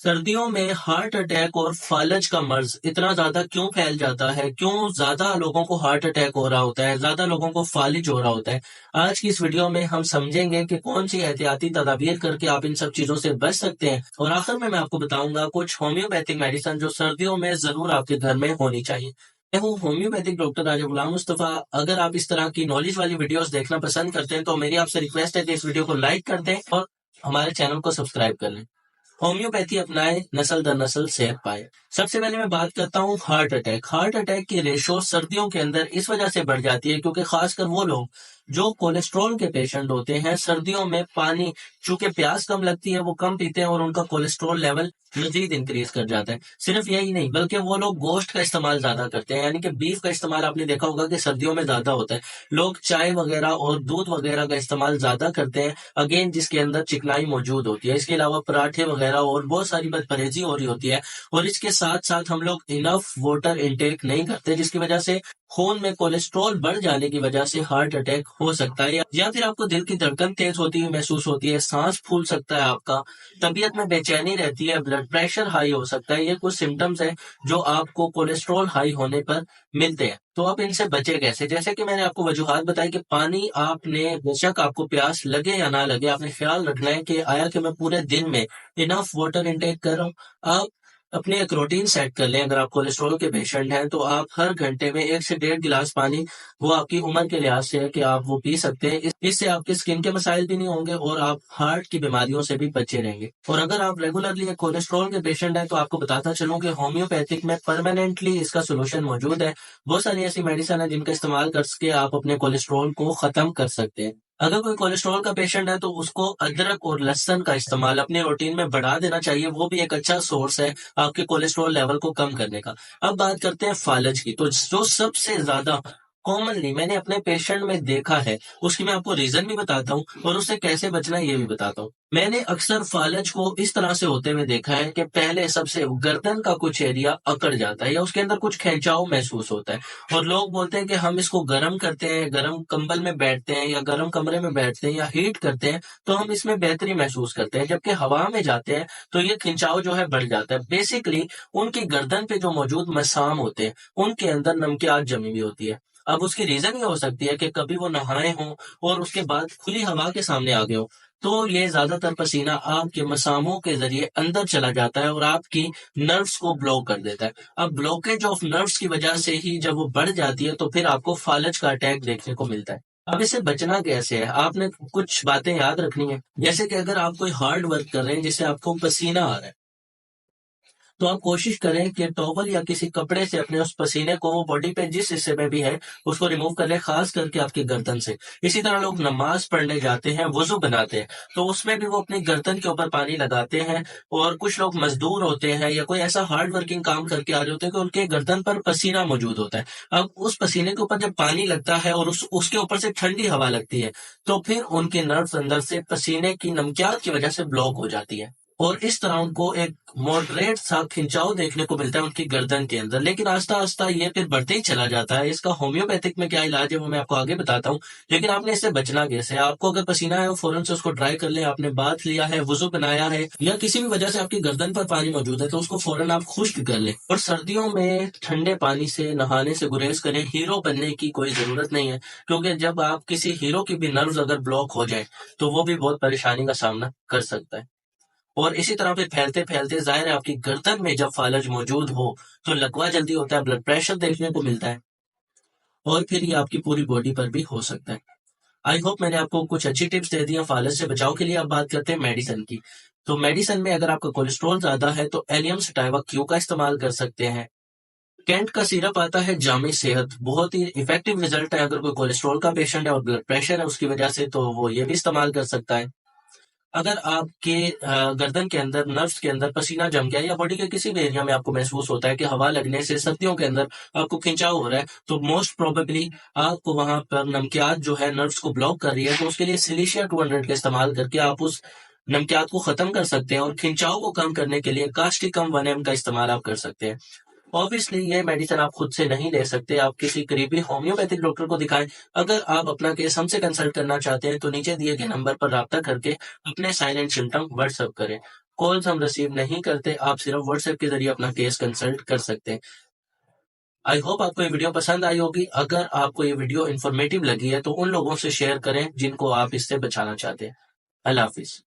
सर्दियों में heart attack और फालज का मर्ज इतना ज्यादा क्यों फैल जाता है? क्यों ज्यादा लोगों को हार्ट अटैक हो रहा होता है, ज्यादा लोगों को फालिज हो रहा होता है? आज की इस वीडियो में हम समझेंगे कि कौन सी एहतियाती तदाबीर करके आप इन सब चीजों से बच सकते हैं, और आखिर में मैं आपको बताऊंगा कुछ होम्योपैथिक मेडिसिन जो सर्दियों में जरूर आपके घर में होनी चाहिए। मैं हूँ होम्योपैथिक डॉक्टर राजा गुलाम मुस्तफा। अगर आप इस तरह की नॉलेज वाली वीडियोस देखना पसंद करते हैं तो मेरी आपसे रिक्वेस्ट है कि इस वीडियो को लाइक कर दें और हमारे चैनल को सब्सक्राइब कर लें। होम्योपैथी अपनाए, नस्ल दर नस्ल सेहत पाए। सबसे पहले मैं बात करता हूँ हार्ट अटैक। हार्ट अटैक की रेशो सर्दियों के अंदर इस वजह से बढ़ जाती है क्योंकि खासकर वो लोग जो कोलेस्ट्रॉल के पेशेंट होते हैं, सर्दियों में पानी, चूंकि प्यास कम लगती है, वो कम पीते हैं और उनका कोलेस्ट्रॉल लेवल मजीद इंक्रीज कर जाता है। सिर्फ यही नहीं बल्कि वो लोग गोश्त का इस्तेमाल ज्यादा करते हैं, यानी कि बीफ का इस्तेमाल आपने देखा होगा कि सर्दियों में ज्यादा होता है। लोग चाय वगैरह और दूध वगैरह का इस्तेमाल ज्यादा करते हैं, अगेन जिसके अंदर चिकनाई मौजूद होती है। इसके अलावा पराठे वगैरह और बहुत सारी बदपरहेजी हो रही होती है, और इसके साथ साथ हम लोग इनफ वाटर इनटेक नहीं करते, जिसकी वजह से खून में कोलेस्ट्रॉल बढ़ जाने की वजह से हार्ट अटैक हो सकता है। या फिर आपको दिल की धड़कन तेज होती हुई महसूस होती है, सांस फूल सकता है आपका, तबीयत में बेचैनी रहती है, ब्लड प्रेशर हाई हो सकता है। ये कुछ सिम्टम्स हैं जो आपको कोलेस्ट्रॉल हाई होने पर मिलते हैं। तो आप इनसे बचे कैसे? जैसे कि मैंने आपको वजूहात बताई कि पानी, आपने बेशक आपको प्यास लगे या ना लगे, आपने ख्याल रखना है कि आया कि मैं पूरे दिन में इनफ वाटर इनटेक कर रहा हूँ। आप अपने एक रूटीन सेट कर लें। अगर आप कोलेस्ट्रॉल के पेशेंट हैं तो आप हर घंटे में 1 से 1.5 गिलास पानी, वो आपकी उम्र के लिहाज से है कि आप वो पी सकते हैं। इससे आपके स्किन के मसाइल भी नहीं होंगे और आप हार्ट की बीमारियों से भी बचे रहेंगे। और अगर आप रेगुलरली कोलेस्ट्रॉल के पेशेंट हैं तो आपको बताता चलूं कि होम्योपैथिक में परमानेंटली इसका सोल्यूशन मौजूद है। बहुत सारी ऐसी मेडिसिन है जिनका इस्तेमाल करके आप अपने कोलेस्ट्रॉल को खत्म कर सकते हैं। अगर कोई कोलेस्ट्रॉल का पेशेंट है तो उसको अदरक और लहसुन का इस्तेमाल अपने रूटीन में बढ़ा देना चाहिए। वो भी एक अच्छा सोर्स है आपके कोलेस्ट्रॉल लेवल को कम करने का। अब बात करते हैं फालज की। तो जो सबसे ज्यादा कॉमनली मैंने अपने पेशेंट में देखा है, उसकी मैं आपको रीजन भी बताता हूँ और उससे कैसे बचना है ये भी बताता हूँ। मैंने अक्सर फालज को इस तरह से होते हुए देखा है कि पहले सबसे गर्दन का कुछ एरिया अकड़ जाता है या उसके अंदर कुछ खिंचाव महसूस होता है, और लोग बोलते हैं कि हम इसको गर्म करते हैं, गर्म कंबल में बैठते हैं या गर्म कमरे में बैठते हैं या हीट करते हैं तो हम इसमें बेहतरी महसूस करते हैं, जबकि हवा में जाते हैं तो ये खिंचाव जो है बढ़ जाता है। बेसिकली उनकी गर्दन पे जो मौजूद मसाम होते हैं उनके अंदर नमकियात जमी हुई होती है। अब उसकी रीजन ये हो सकती है कि कभी वो नहाए हों और उसके बाद खुली हवा के सामने आ गए हो, तो ये ज्यादातर पसीना आपके मसामों के जरिए अंदर चला जाता है और आपकी नर्व्स को ब्लॉक कर देता है। अब ब्लॉकेज ऑफ नर्व्स की वजह से ही जब वो बढ़ जाती है तो फिर आपको फालज का अटैक देखने को मिलता है। अब इससे बचना कैसे है? आपने कुछ बातें याद रखनी है, जैसे कि अगर आप कोई हार्ड वर्क कर रहे हैं जिससे आपको पसीना आ रहा है तो आप कोशिश करें कि टॉवल या किसी कपड़े से अपने उस पसीने को, वो बॉडी पे जिस हिस्से में भी है, उसको रिमूव कर लें, खास करके आपकी गर्दन से। इसी तरह लोग नमाज पढ़ने जाते हैं, वुजू बनाते हैं, तो उसमें भी वो अपनी गर्दन के ऊपर पानी लगाते हैं। और कुछ लोग मजदूर होते हैं या कोई ऐसा हार्ड वर्किंग काम करके आ रहे होते हैं कि उनके गर्दन पर पसीना मौजूद होता है। अब उस पसीने के ऊपर जब पानी लगता है और उसके ऊपर से ठंडी हवा लगती है तो फिर उनके नर्व्स अंदर से पसीने की नमकियात की वजह से ब्लॉक हो जाती है, और इस तरह उनको एक मॉडरेट सा खिंचाव देखने को मिलता है उनकी गर्दन के अंदर। लेकिन आस्ता आस्ता ये फिर बढ़ते ही चला जाता है। इसका होम्योपैथिक में क्या इलाज है वो मैं आपको आगे बताता हूँ, लेकिन आपने इससे बचना कैसे? आपको अगर पसीना है वो फौरन से उसको ड्राई कर लें। आपने बाथ लिया है, वुजू बनाया है, या किसी भी वजह से आपकी गर्दन पर पानी मौजूद है तो उसको फौरन आप खुश्क कर लें। और सर्दियों में ठंडे पानी से नहाने से गुरेज करें। हीरो बनने की कोई जरूरत नहीं है, क्योंकि जब आप किसी हीरो की भी नर्व्स अगर ब्लॉक हो जाए तो वो भी बहुत परेशानी का सामना कर सकता है। और इसी तरह पे फैलते फैलते जाहिर है आपकी गर्दन में जब फालज मौजूद हो तो लकवा जल्दी होता है, ब्लड प्रेशर देखने को मिलता है, और फिर ये आपकी पूरी बॉडी पर भी हो सकता है। आई होप मैंने आपको कुछ अच्छी टिप्स दे दी हैं फालज से बचाव के लिए। अब बात करते हैं मेडिसिन की। तो मेडिसिन में अगर आपका कोलेस्ट्रॉल ज्यादा है तो एलियम सटाइवा क्यू का इस्तेमाल कर सकते हैं। कैंट का सिरप आता है जामी सेहत, बहुत ही इफेक्टिव रिजल्ट है। अगर कोई कोलेस्ट्रॉल का पेशेंट है और ब्लड प्रेशर है उसकी वजह से तो वो ये भी इस्तेमाल कर सकता है। अगर आपके गर्दन के अंदर, नर्व्स के अंदर पसीना जम गया या बॉडी के किसी भी एरिया में आपको महसूस होता है कि हवा लगने से सर्दियों के अंदर आपको खिंचाव हो रहा है, तो मोस्ट प्रोबेबली आपको वहां पर नमकियात जो है नर्व्स को ब्लॉक कर रही है। तो उसके लिए सिलिशिया 200 का इस्तेमाल करके आप उस नमकियात को खत्म कर सकते हैं, और खिंचाव को कम करने के लिए कास्टिकम 1M का इस्तेमाल आप कर सकते हैं। ऑब्वियसली ये मेडिसिन आप खुद से नहीं ले सकते, आप किसी करीबी होम्योपैथिक डॉक्टर को दिखाएं। अगर आप अपना केस हमसे कंसल्ट करना चाहते हैं तो नीचे दिए गए नंबर पर राब्ता करके अपने साइन एंड सिम्टम व्हाट्सएप करें। کالز ہم ریسیو نہیں کرتے، آپ صرف واٹس ایپ کے ذریعے اپنا کیس کنسلٹ کر سکتے ہیں۔ آئی ہوپ آپ کو یہ ویڈیو پسند آئی ہوگی۔ اگر آپ کو یہ ویڈیو انفارمیٹیو لگی ہے تو ان لوگوں سے شیئر کریں جن کو آپ اس سے بچانا چاہتے ہیں۔ اللہ حافظ۔